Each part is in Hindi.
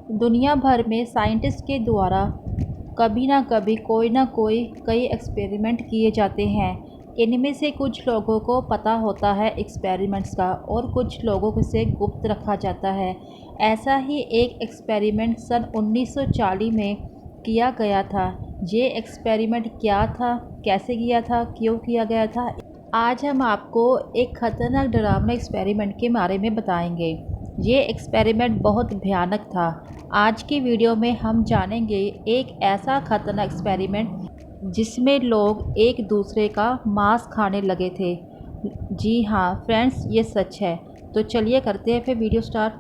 दुनिया भर में साइंटिस्ट के द्वारा कभी ना कोई कई एक्सपेरिमेंट किए जाते हैं। इनमें से कुछ लोगों को पता होता है एक्सपेरिमेंट्स का और कुछ लोगों से गुप्त रखा जाता है। ऐसा ही एक एक्सपेरिमेंट सन 1940 में किया गया था। ये एक्सपेरिमेंट क्या था, कैसे किया था, क्यों किया गया था, आज हम आपको एक खतरनाक डरावना एक्सपेरिमेंट के बारे में बताएंगे। ये एक्सपेरिमेंट बहुत भयानक था। आज की वीडियो में हम जानेंगे एक ऐसा खतरनाक एक्सपेरिमेंट जिसमें लोग एक दूसरे का मांस खाने लगे थे। जी हाँ फ्रेंड्स, ये सच है। तो चलिए करते हैं फिर video start.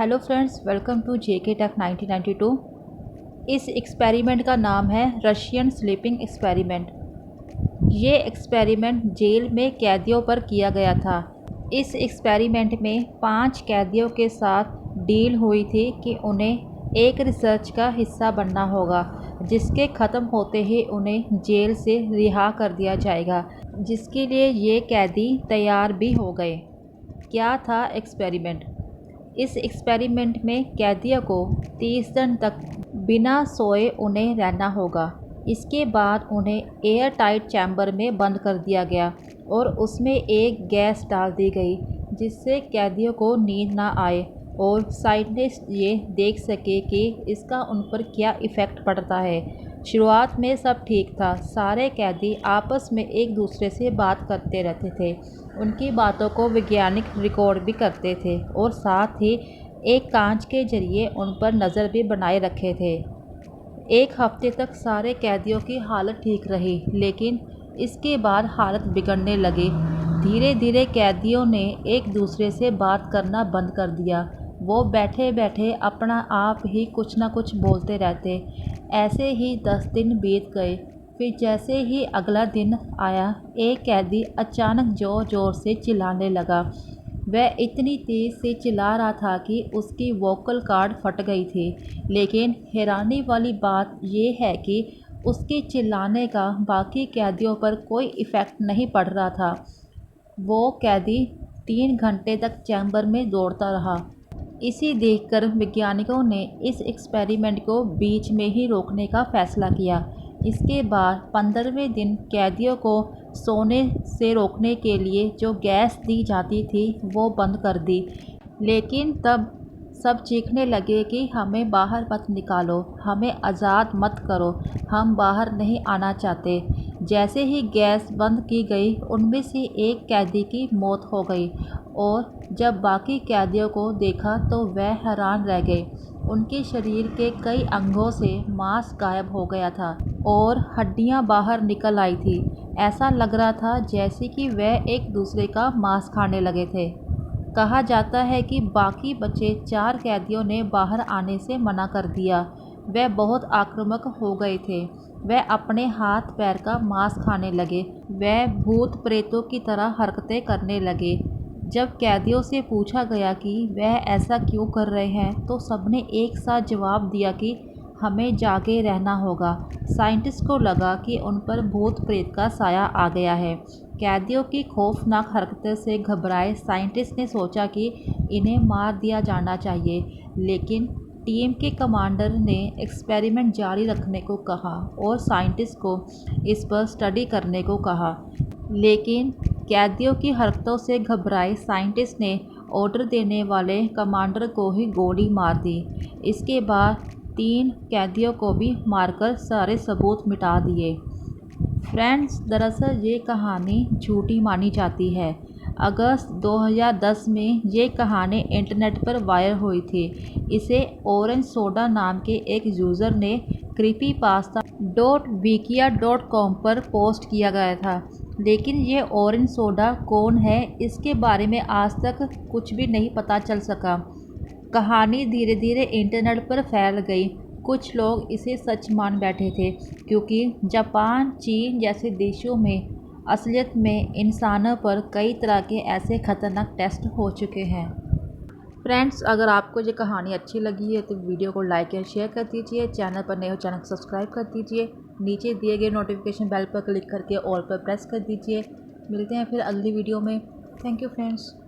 Hello friends, welcome to JK tech 1992। इस एक्सपेरिमेंट का नाम है रशियन स्लीपिंग एक्सपेरिमेंट। ये एक्सपेरिमेंट जेल में कैदियों पर किया गया था। इस एक्सपेरिमेंट में 5 कैदियों के साथ डील हुई थी कि उन्हें एक रिसर्च का हिस्सा बनना होगा, जिसके ख़त्म होते ही उन्हें जेल से रिहा कर दिया जाएगा, जिसके लिए ये कैदी तैयार भी हो गए। क्या था एक्सपेरिमेंट? इस एक्सपेरिमेंट में कैदियों को 30 दिन तक बिना सोए उन्हें रहना होगा। इसके बाद उन्हें एयर टाइट चैम्बर में बंद कर दिया गया और उसमें एक गैस डाल दी गई, जिससे कैदियों को नींद ना आए और साइंटिस्ट ये देख सके कि इसका उन पर क्या इफ़ेक्ट पड़ता है। शुरुआत में सब ठीक था। सारे कैदी आपस में एक दूसरे से बात करते रहते थे, उनकी बातों को वैज्ञानिक रिकॉर्ड भी करते थे और साथ ही एक कांच के जरिए उन पर नज़र भी बनाए रखे थे। एक हफ्ते तक सारे कैदियों की हालत ठीक रही, लेकिन इसके बाद हालत बिगड़ने लगी। धीरे धीरे कैदियों ने एक दूसरे से बात करना बंद कर दिया। वो बैठे बैठे अपना आप ही कुछ ना कुछ बोलते रहते। ऐसे ही 10 दिन बीत गए। फिर जैसे ही अगला दिन आया, एक कैदी अचानक ज़ोर ज़ोर से चिल्लाने लगा। वह इतनी तेज़ से चिल्ला रहा था कि उसकी वोकल कॉर्ड फट गई थी। लेकिन हैरानी वाली बात यह है कि उसके चिल्लाने का बाकी कैदियों पर कोई इफ़ेक्ट नहीं पड़ रहा था। वो कैदी 3 घंटे तक चैम्बर में दौड़ता रहा। इसे देखकर वैज्ञानिकों ने इस एक्सपेरिमेंट को बीच में ही रोकने का फैसला किया। इसके बाद 15वें दिन कैदियों को सोने से रोकने के लिए जो गैस दी जाती थी वो बंद कर दी। लेकिन तब सब चीखने लगे कि हमें बाहर मत निकालो, हमें आज़ाद मत करो, हम बाहर नहीं आना चाहते। जैसे ही गैस बंद की गई, उनमें से एक कैदी की मौत हो गई और जब बाकी कैदियों को देखा तो वह हैरान रह गए। उनके शरीर के कई अंगों से मांस गायब हो गया था और हड्डियां बाहर निकल आई थी। ऐसा लग रहा था जैसे कि वह एक दूसरे का मांस खाने लगे थे। कहा जाता है कि बाकी बचे 4 कैदियों ने बाहर आने से मना कर दिया। वह बहुत आक्रामक हो गए थे। वह अपने हाथ पैर का मांस खाने लगे। वह भूत प्रेतों की तरह हरकतें करने लगे। जब कैदियों से पूछा गया कि वह ऐसा क्यों कर रहे हैं, तो सबने एक साथ जवाब दिया कि हमें जागे रहना होगा। साइंटिस्ट को लगा कि उन पर भूत प्रेत का साया आ गया है। कैदियों की खौफनाक हरकतों से घबराए साइंटिस्ट ने सोचा कि इन्हें मार दिया जाना चाहिए, लेकिन टीम के कमांडर ने एक्सपेरिमेंट जारी रखने को कहा और साइंटिस्ट को इस पर स्टडी करने को कहा। लेकिन कैदियों की हरकतों से घबराए साइंटिस्ट ने ऑर्डर देने वाले कमांडर को ही गोली मार दी। इसके बाद 3 कैदियों को भी मारकर सारे सबूत मिटा दिए। फ्रेंड्स, दरअसल ये कहानी झूठी मानी जाती है। अगस्त 2010 में ये कहानी इंटरनेट पर वायरल हुई थी। इसे ऑरेंज सोडा नाम के एक यूज़र ने creepypasta.wikia.com पर पोस्ट किया गया था। लेकिन ये ऑरेंज सोडा कौन है, इसके बारे में आज तक कुछ भी नहीं पता चल सका। कहानी धीरे धीरे इंटरनेट पर फैल गई। कुछ लोग इसे सच मान बैठे थे, क्योंकि जापान, चीन जैसे देशों में असलियत में इंसानों पर कई तरह के ऐसे खतरनाक टेस्ट हो चुके हैं। फ्रेंड्स, अगर आपको ये कहानी अच्छी लगी है तो वीडियो को लाइक या शेयर कर दीजिए। चैनल पर नए हो चैनल को सब्सक्राइब कर दीजिए। नीचे दिए गए नोटिफिकेशन बेल पर क्लिक करके ऑल पर प्रेस कर दीजिए। मिलते हैं फिर अगली वीडियो में। Thank you friends.